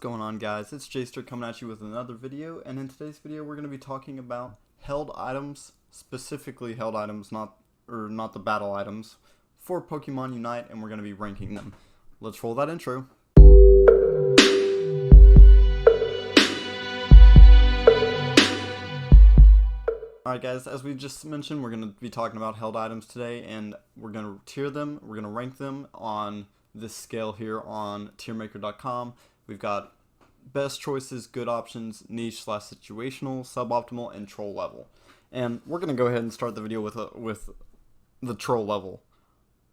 going on, guys? It's Jster coming at you with another video, and in today's video we're going to be talking about held items, specifically held items, not the battle items, for Pokemon Unite, and we're going to be ranking them. Let's roll that intro. Alright guys, as we just mentioned, we're going to be talking about held items today, and we're going to tier them, we're going to rank them on this scale here on tiermaker.com. We've got best choices, good options, niche / situational, suboptimal, and troll level. And we're going to go ahead and start the video with the troll level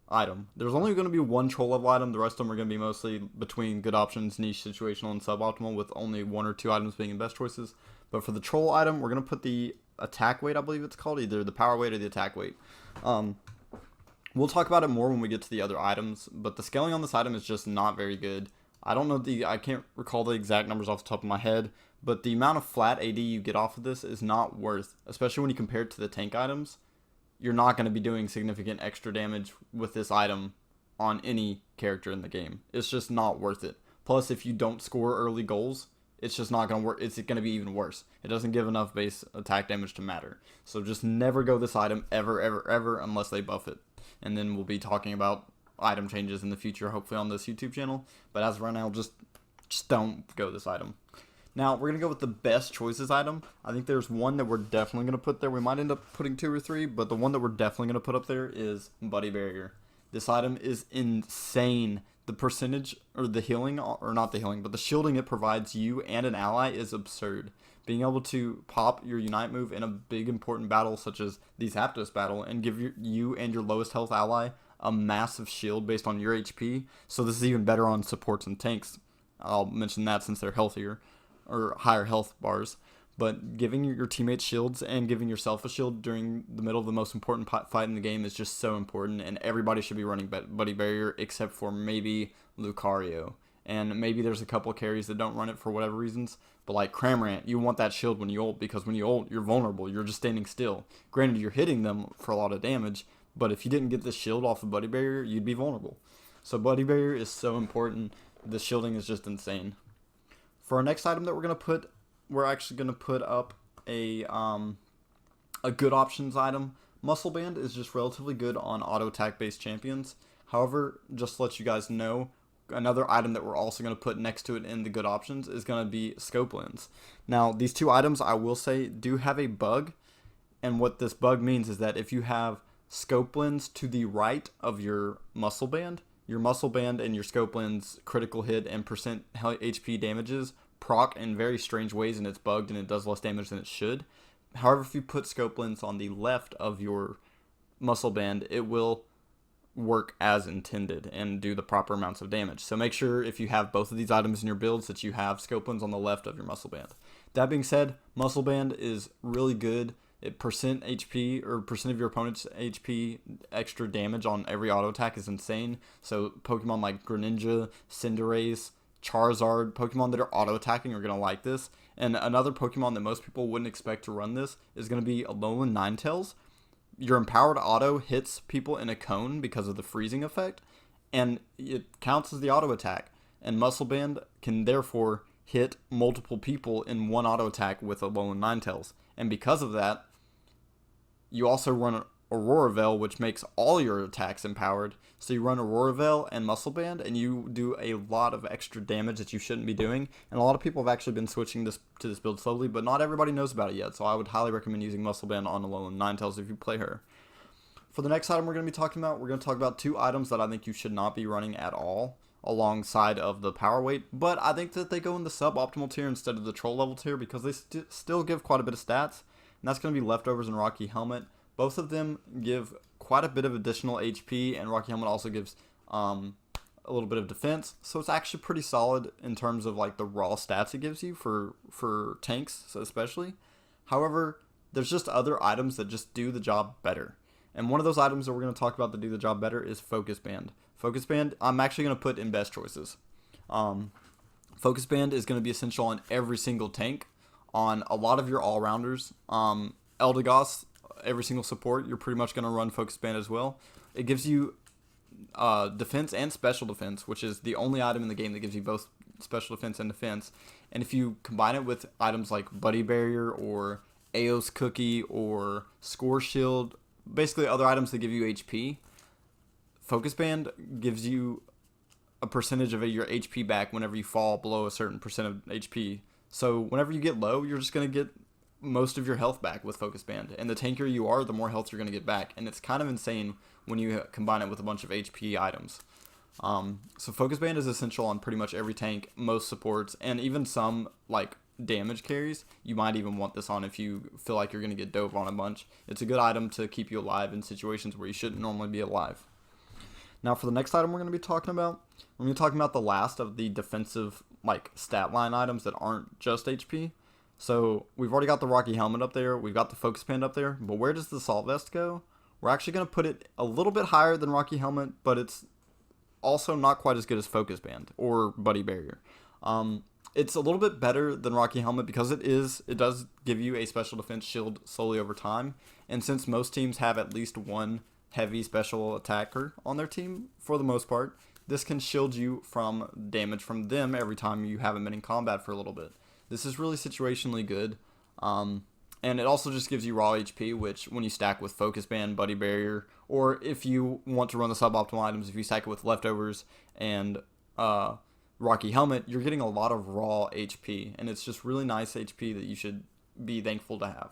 item. There's only going to be one troll level item. The rest of them are going to be mostly between good options, niche, situational, and suboptimal, with only one or two items being in best choices. But for the troll item, we're going to put the attack weight, I believe it's called, either the power weight or the attack weight. We'll talk about it more when we get to the other items, but the scaling on this item is just not very good. I can't recall the exact numbers off the top of my head, but the amount of flat AD you get off of this is not worth, especially when you compare it to the tank items. You're not going to be doing significant extra damage with this item on any character in the game. It's just not worth it. Plus, if you don't score early goals, it's just not going to work. It's going to be even worse. It doesn't give enough base attack damage to matter. So just never go this item ever unless they buff it. And then we'll be talking about item changes in the future, hopefully on this YouTube channel. But as of right now, just don't go this item. Now, we're going to go with the best choices item. I think there's one that we're definitely going to put there. We might end up putting two or three, but the one that we're definitely going to put up there is Buddy Barrier. This item is insane. The percentage, or the healing, or not the healing, but the shielding it provides you and an ally is absurd. Being able to pop your Unite move in a big important battle such as the Zapdos battle and give you and your lowest health ally a massive shield based on your HP. So this is even better on supports and tanks. I'll mention that since they're healthier or higher health bars. But giving your teammates shields and giving yourself a shield during the middle of the most important fight in the game is just so important, and everybody should be running Buddy Barrier except for maybe Lucario. And maybe there's a couple of carries that don't run it for whatever reasons, but like Cramorant, you want that shield when you ult, because when you ult, you're vulnerable, you're just standing still. Granted, you're hitting them for a lot of damage, but if you didn't get this shield off of Buddy Barrier, you'd be vulnerable. So Buddy Barrier is so important. The shielding is just insane. For our next item that we're actually going to put up a good options item. Muscle Band is just relatively good on auto attack based champions. However, just to let you guys know, another item that we're also going to put next to it in the good options is going to be Scope Lens. Now, these two items, I will say, do have a bug, and what this bug means is that if you have Scope Lens to the right of your Muscle Band and your Scope Lens critical hit and percent HP damages proc in very strange ways, and it's bugged and it does less damage than it should. However, if you put Scope Lens on the left of your Muscle Band, it will work as intended and do the proper amounts of damage. So make sure if you have both of these items in your builds that you have Scope Lens on the left of your Muscle Band. That being said, Muscle Band is really good. Percent HP or percent of your opponent's HP extra damage on every auto attack is insane. So Pokemon like Greninja, Cinderace, Charizard, Pokemon that are auto attacking are going to like this. And another Pokemon that most people wouldn't expect to run this is going to be Alolan Ninetales. Your empowered auto hits people in a cone because of the freezing effect, and it counts as the auto attack. And Muscle Band can therefore hit multiple people in one auto attack with Alolan Ninetales. And because of that, you also run Aurora Veil, which makes all your attacks empowered. So you run Aurora Veil and Muscle Band, and you do a lot of extra damage that you shouldn't be doing. And a lot of people have actually been switching to this build slowly, but not everybody knows about it yet. So I would highly recommend using Muscle Band on Alolan Ninetales if you play her. For the next item we're going to be talking about, we're going to talk about two items that I think you should not be running at all alongside of the power weight. But I think that they go in the suboptimal tier instead of the troll level tier because they still give quite a bit of stats. And that's going to be Leftovers and Rocky Helmet. Both of them give quite a bit of additional HP, and Rocky Helmet also gives a little bit of defense. So it's actually pretty solid in terms of like the raw stats it gives you for tanks especially. However, there's just other items that just do the job better. And one of those items that we're going to talk about that do the job better is Focus Band. Focus Band, I'm actually going to put in best choices. Focus Band is going to be essential on every single tank, on a lot of your all-rounders. Eldegoss, every single support, you're pretty much going to run Focus Band as well. It gives you defense and special defense, which is the only item in the game that gives you both special defense and defense. And if you combine it with items like Buddy Barrier or Ao's Cookie or Score Shield, basically other items that give you HP, Focus Band gives you a percentage of your HP back whenever you fall below a certain percent of HP. So whenever you get low, you're just going to get most of your health back with Focus Band. And the tankier you are, the more health you're going to get back. And it's kind of insane when you combine it with a bunch of HP items. So Focus Band is essential on pretty much every tank, most supports, and even some like damage carries. You might even want this on if you feel like you're going to get dove on a bunch. It's a good item to keep you alive in situations where you shouldn't normally be alive. Now for the next item we're going to be talking about, we're going to be talking about the last of the defensive like stat line items that aren't just HP. So we've already got the Rocky Helmet up there, we've got the Focus Band up there, but where does the Assault Vest go? We're actually going to put it a little bit higher than Rocky Helmet, but it's also not quite as good as Focus Band or Buddy Barrier. It's a little bit better than Rocky Helmet because it does give you a special defense shield slowly over time, and since most teams have at least one heavy special attacker on their team, for the most part, this can shield you from damage from them every time you haven't been in combat for a little bit. This is really situationally good, and it also just gives you raw HP, which when you stack with Focus Band, Buddy Barrier, or if you want to run the suboptimal items, if you stack it with Leftovers and Rocky Helmet, you're getting a lot of raw HP, and it's just really nice HP that you should be thankful to have.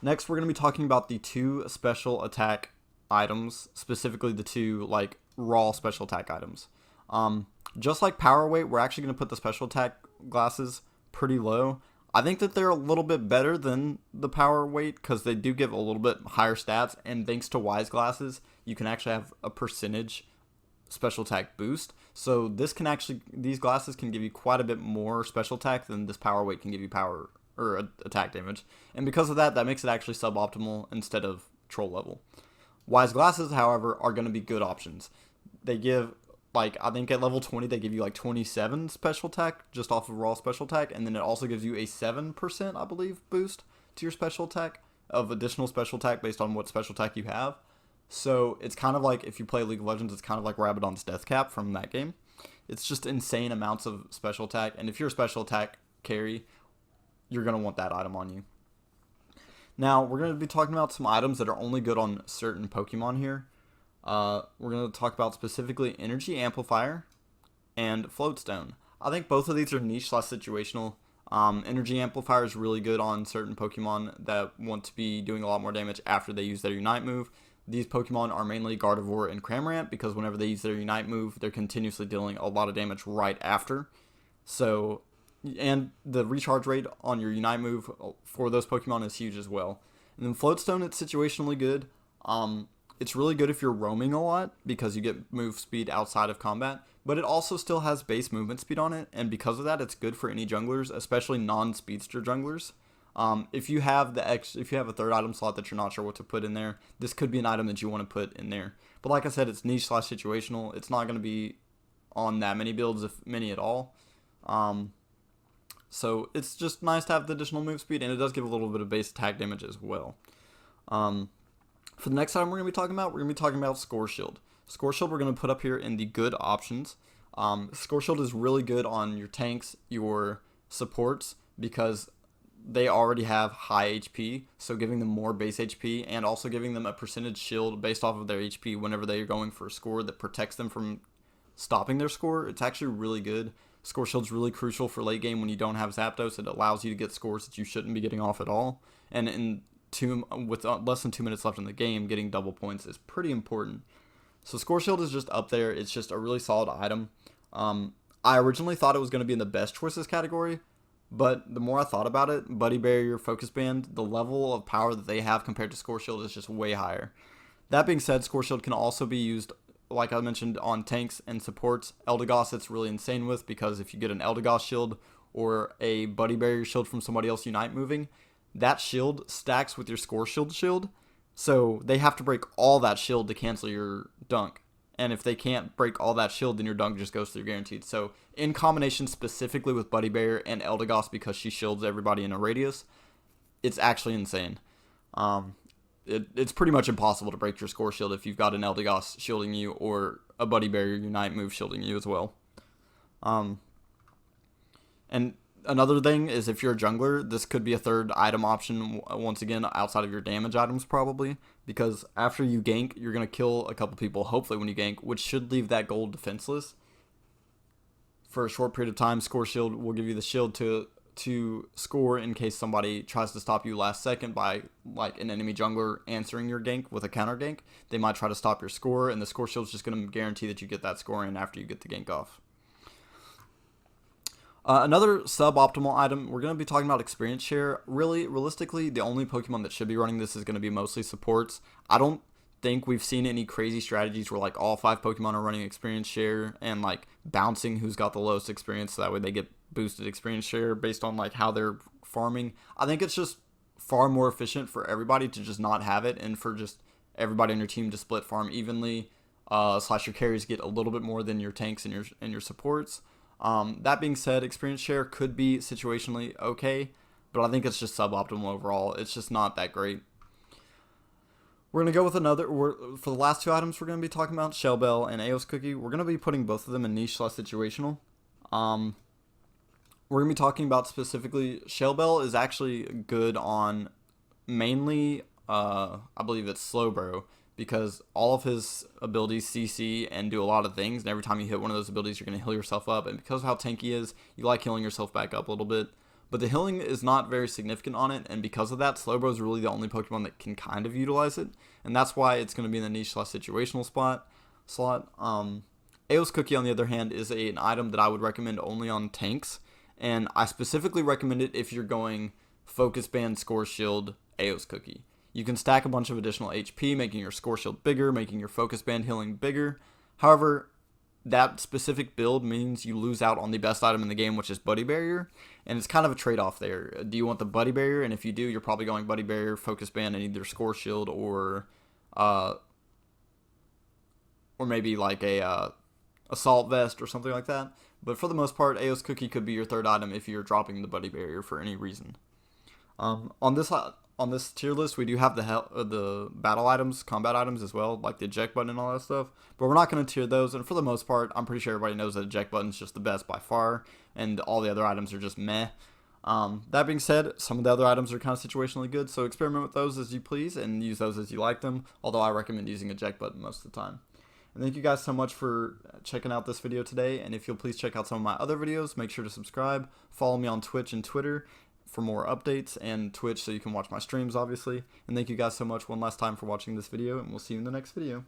Next, we're going to be talking about the two special attack items, specifically the two like raw special attack items. Just like Power Weight, we're actually going to put the special attack glasses pretty low. I think that they're a little bit better than the Power Weight because they do give a little bit higher stats, and thanks to Wise Glasses, you can actually have a percentage special attack boost. So these glasses can give you quite a bit more special attack than this Power Weight can give you power or attack damage, and because of that makes it actually suboptimal instead of troll level. Wise Glasses, however, are going to be good options. They give, like, I think at level 20 they give you like 27 special attack just off of raw special attack, and then it also gives you a 7%, I believe, boost to your special attack of additional special attack based on what special attack you have. So it's kind of like, if you play League of Legends, it's kind of like Rabadon's Death Cap from that game. It's just insane amounts of special attack, and if you're a special attack carry, you're going to want that item on you. Now, we're going to be talking about some items that are only good on certain Pokemon here. We're going to talk about specifically Energy Amplifier and Floatstone. I think both of these are niche/situational. Energy Amplifier is really good on certain Pokemon that want to be doing a lot more damage after they use their Unite move. These Pokemon are mainly Gardevoir and Cramorant because whenever they use their Unite move, they're continuously dealing a lot of damage right after. So, and the recharge rate on your Unite move for those Pokemon is huge as well. And then Floatstone, it's situationally good. It's really good if you're roaming a lot because you get move speed outside of combat, but it also still has base movement speed on it, and because of that, it's good for any junglers, especially non-speedster junglers. If you have a third item slot that you're not sure what to put in there, this could be an item that you want to put in there. But like I said, it's niche/situational. It's not going to be on that many builds, if many at all. So it's just nice to have the additional move speed, and it does give a little bit of base attack damage as well. For the next item we're going to be talking about Score Shield. Score Shield we're going to put up here in the good options. Score Shield is really good on your tanks, your supports, because they already have high HP, so giving them more base HP and also giving them a percentage shield based off of their HP whenever they are going for a score that protects them from stopping their score, it's actually really good. Score Shield's really crucial for late game when you don't have Zapdos. It allows you to get scores that you shouldn't be getting off at all, and with less than 2 minutes left in the game, getting double points is pretty important. So Score Shield is just up there. It's just a really solid item. I originally thought it was going to be in the best choices category, but the more I thought about it, Buddy Barrier, Focus Band, the level of power that they have compared to Score Shield is just way higher. That being said, Score Shield can also be used, like I mentioned, on tanks and supports. Eldegoss it's really insane with, because if you get an Eldegoss shield or a Buddy Barrier shield from somebody else Unite moving, that shield stacks with your Score shield, so they have to break all that shield to cancel your dunk. And if they can't break all that shield, then your dunk just goes through guaranteed. So in combination specifically with Buddy Barrier and Eldegoss, because she shields everybody in a radius, it's actually insane. It's pretty much impossible to break your Score Shield if you've got an Eldegoss shielding you or a Buddy Barrier Unite move shielding you as well. And another thing is, if you're a jungler, this could be a third item option, once again, outside of your damage items probably, because after you gank, you're going to kill a couple people, hopefully when you gank, which should leave that gold defenseless for a short period of time. Score shield will give you the shield to score in case somebody tries to stop you last second by, like, an enemy jungler answering your gank with a counter gank. They might try to stop your score, and the score shield is just going to guarantee that you get that score in after you get the gank off. Another suboptimal item, we're going to be talking about experience share. Really, realistically, the only Pokemon that should be running this is going to be mostly supports. I don't think we've seen any crazy strategies where, like, all 5 Pokemon are running experience share and, like, bouncing who's got the lowest experience, so that way they get boosted experience share based on, like, how they're farming. I think it's just far more efficient for everybody to just not have it, and for just everybody on your team to split farm evenly, slash your carries get a little bit more than your tanks and your supports. That being said, experience share could be situationally okay, but I think it's just suboptimal overall. It's just not that great. We're going to go with for the last 2 items we're going to be talking about, Shell Bell and Eos Cookie. We're going to be putting both of them in niche slash situational. We're going to be talking about specifically, Shell Bell is actually good on mainly, I believe it's Slowbro, because all of his abilities CC and do a lot of things, and every time you hit one of those abilities, you're going to heal yourself up, and because of how tanky he is, you like healing yourself back up a little bit, but the healing is not very significant on it, and because of that, Slowbro is really the only Pokemon that can kind of utilize it, and that's why it's going to be in the niche slash situational slot. Eos Cookie, on the other hand, is an item that I would recommend only on tanks, and I specifically recommend it if you're going Focus Band, Score Shield, Eos Cookie. You can stack a bunch of additional HP, making your Score Shield bigger, making your Focus Band healing bigger. However, that specific build means you lose out on the best item in the game, which is Buddy Barrier, and it's kind of a trade-off there. Do you want the Buddy Barrier? And if you do, you're probably going Buddy Barrier, Focus Band, and either Score Shield or maybe like a Assault Vest or something like that. But for the most part, Eos Cookie could be your third item if you're dropping the Buddy Barrier for any reason. On this tier list, we do have the battle items, combat items as well, like the eject button and all that stuff. But we're not going to tier those, and for the most part, I'm pretty sure everybody knows that eject button is just the best by far, and all the other items are just meh. That being said, some of the other items are kind of situationally good, so experiment with those as you please, and use those as you like them, although I recommend using eject button most of the time. And thank you guys so much for checking out this video today, and if you'll please check out some of my other videos, make sure to subscribe, follow me on Twitch and Twitter for more updates, and Twitch so you can watch my streams, obviously. And thank you guys so much one last time for watching this video, and we'll see you in the next video.